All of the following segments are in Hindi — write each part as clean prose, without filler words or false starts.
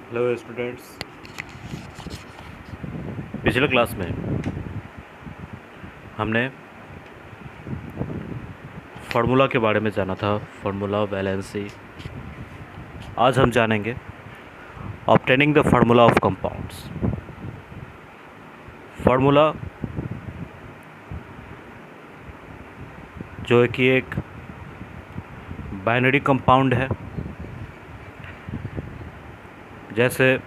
Hello students. पिछले क्लास में हमने फार्मूला के बारे में जाना था, फार्मूला, वैलेंसी। आज हम जानेंगे obtaining the formula of compounds. Formula जो है कि एक बाइनरी कंपाउंड है। जैसे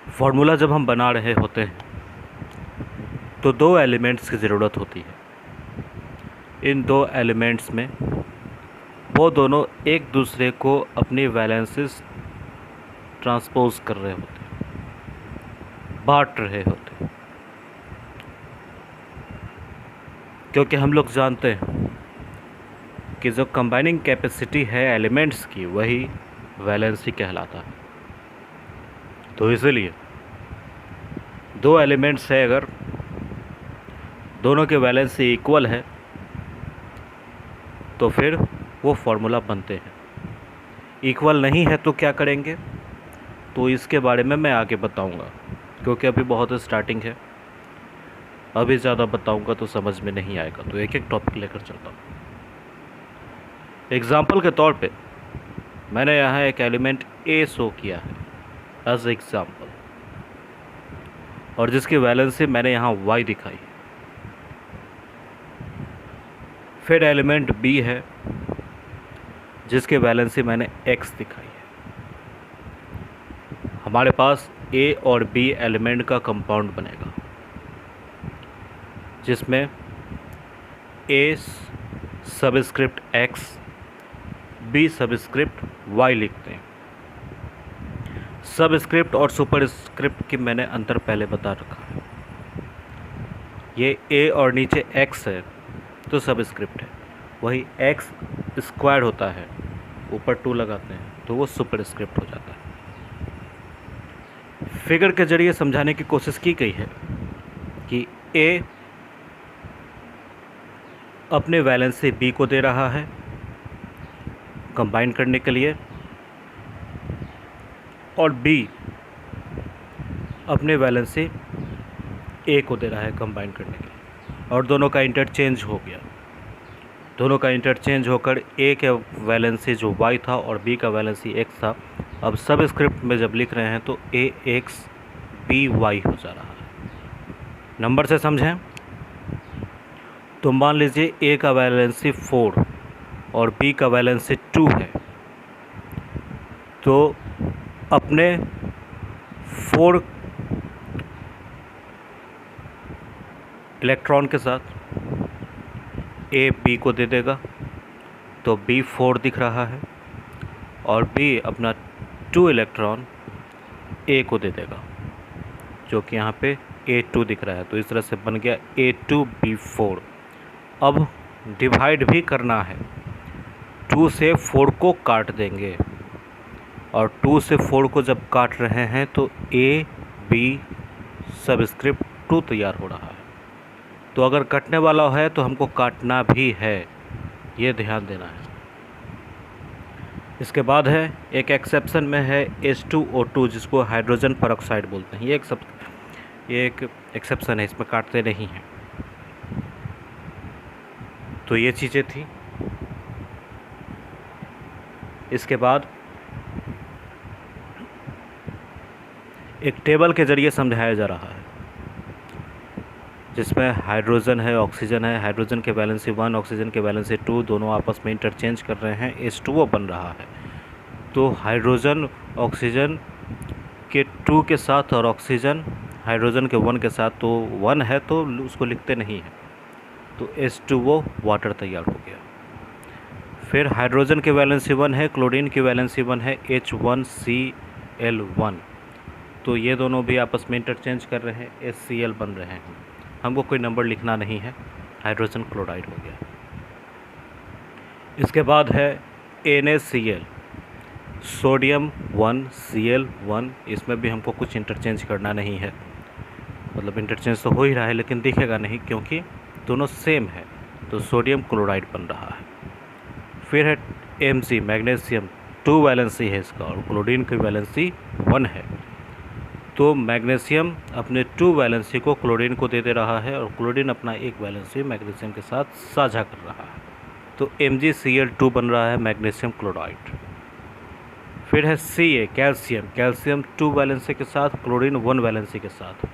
फार्मूला जब हम बना रहे होते हैं तो दो एलिमेंट्स की ज़रूरत होती है। इन दो एलिमेंट्स में वो दोनों एक दूसरे को अपनी वैलेंसेस ट्रांसपोज कर रहे होते हैं, बांट रहे होते हैं। क्योंकि हम लोग जानते हैं कि जो कंबाइनिंग कैपेसिटी है एलिमेंट्स की वही वैलेंसी कहलाता है। तो इसीलिए दो एलिमेंट्स है, अगर दोनों के वैलेंसी इक्वल है तो फिर वो फार्मूला बनते हैं। इक्वल नहीं है तो क्या करेंगे, तो इसके बारे में मैं आगे बताऊंगा, क्योंकि अभी बहुत स्टार्टिंग है। अभी ज़्यादा बताऊंगा तो समझ में नहीं आएगा, तो एक एक टॉपिक लेकर चलता हूँ। एग्ज़ाम्पल के तौर पे मैंने यहाँ एक एलिमेंट ए शो किया है एज एग्ज़ाम्पल, और जिसकी वैलेंसी मैंने यहाँ वाई दिखाई है। फिर एलिमेंट बी है जिसकी वैलेंसी मैंने एक्स दिखाई है। हमारे पास ए और बी एलिमेंट का कंपाउंड बनेगा जिसमें A subscript X, B subscript Y लिखते हैं। सबस्क्रिप्ट और सुपरस्क्रिप्ट की मैंने अंतर पहले बता रखा है। ये ए और नीचे एक्स है तो सबस्क्रिप्ट है, वही एक्स स्क्वायर होता है, ऊपर 2 लगाते हैं तो वो सुपरस्क्रिप्ट हो जाता है। फिगर के जरिए समझाने की कोशिश की गई है कि ए अपने वैलेंसी बी को दे रहा है कंबाइन करने के लिए, और बी अपने वैलेंसी ए को दे रहा है कंबाइन करने के लिए, और दोनों का इंटरचेंज हो गया। दोनों का इंटरचेंज होकर ए के वैलेंसी जो वाई था और बी का वैलेंसी एक्स था, अब सब स्क्रिप्ट में जब लिख रहे हैं तो ए एक्स बी वाई हो जा रहा है। नंबर से समझें तो मान लीजिए ए का वैलेंसी 4 और बी का वैलेंसी 2 है, तो अपने 4 इलेक्ट्रॉन के साथ ए बी को दे देगा, तो बी 4 दिख रहा है, और बी अपना 2 इलेक्ट्रॉन ए को दे देगा जो कि यहाँ पे A2 दिख रहा है। तो इस तरह से बन गया A2B4। अब डिवाइड भी करना है, 2 से 4 को काट देंगे, और 2 से 4 को जब काट रहे हैं तो A B सबस्क्रिप्ट 2 तैयार हो रहा है। तो अगर कटने वाला है तो हमको काटना भी है, ये ध्यान देना है। इसके बाद है एक एक्सेप्शन में है H2O2 जिसको हाइड्रोजन परऑक्साइड बोलते हैं। ये एक एक्सेप्शन है, इसमें काटते नहीं हैं। तो ये चीज़ें थी। इसके बाद एक टेबल के ज़रिए समझाया जा रहा है जिसमें हाइड्रोजन है, ऑक्सीजन है। हाइड्रोजन के वैलेंसी 1, ऑक्सीजन के वैलेंसी 2, दोनों आपस में इंटरचेंज कर रहे हैं, H2O बन रहा है। तो हाइड्रोजन ऑक्सीजन के 2 के साथ और ऑक्सीजन हाइड्रोजन के 1 के साथ, तो 1 है तो उसको लिखते नहीं हैं, तो H2O वाटर तैयार हो गया। फिर हाइड्रोजन के वैलेंसी 1 है, क्लोरीन की वैलेंसी 1 है, H1Cl1। तो ये दोनों भी आपस में इंटरचेंज कर रहे हैं, HCl बन रहे हैं। हमको कोई नंबर लिखना नहीं है, हाइड्रोजन क्लोराइड हो गया। इसके बाद है NaCl, सोडियम 1 Cl1। इसमें भी हमको कुछ इंटरचेंज करना नहीं है, मतलब इंटरचेंज तो हो ही रहा है लेकिन दिखेगा नहीं क्योंकि दोनों सेम है। तो सोडियम क्लोराइड बन रहा है। फिर है Mg, मैग्नीशियम 2 वैलेंसी है इसका और क्लोरीन की वैलेंसी 1 है। तो मैग्नीशियम अपने 2 वैलेंसी को क्लोरीन को दे रहा है और क्लोरीन अपना 1 वैलेंसी मैग्नीशियम के साथ साझा कर रहा है। तो MgCl2 बन रहा है मैग्नीशियम क्लोराइड। फिर है Ca कैल्शियम, कैल्शियम 2 वैलेंसी के साथ, क्लोरीन 1 वैलेंसी के साथ,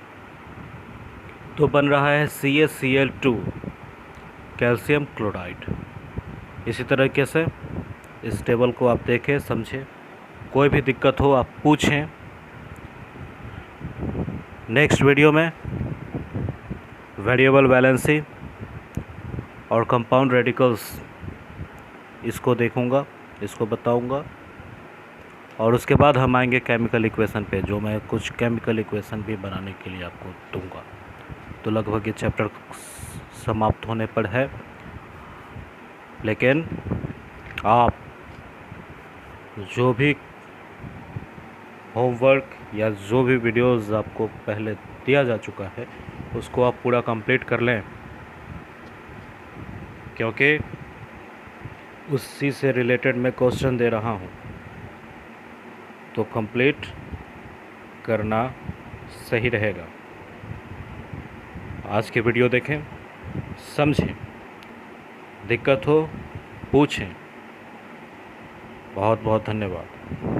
तो बन रहा है CaCl2 कैल्शियम क्लोराइड। इसी तरीके से इस टेबल को आप देखें, समझें, कोई भी दिक्कत हो आप पूछें। नेक्स्ट वीडियो में वेरिएबल वैलेंसी और कंपाउंड रेडिकल्स इसको देखूंगा, इसको बताऊंगा, और उसके बाद हम आएंगे केमिकल इक्वेशन पे, जो मैं कुछ केमिकल इक्वेशन भी बनाने के लिए आपको दूंगा। तो लगभग ये चैप्टर समाप्त होने पर है, लेकिन आप जो भी होमवर्क या जो भी वीडियोस आपको पहले दिया जा चुका है उसको आप पूरा कंप्लीट कर लें, क्योंकि उसी से रिलेटेड मैं क्वेश्चन दे रहा हूँ, तो कंप्लीट करना सही रहेगा। आज की वीडियो देखें, समझें, दिक्कत हो पूछें। बहुत बहुत धन्यवाद।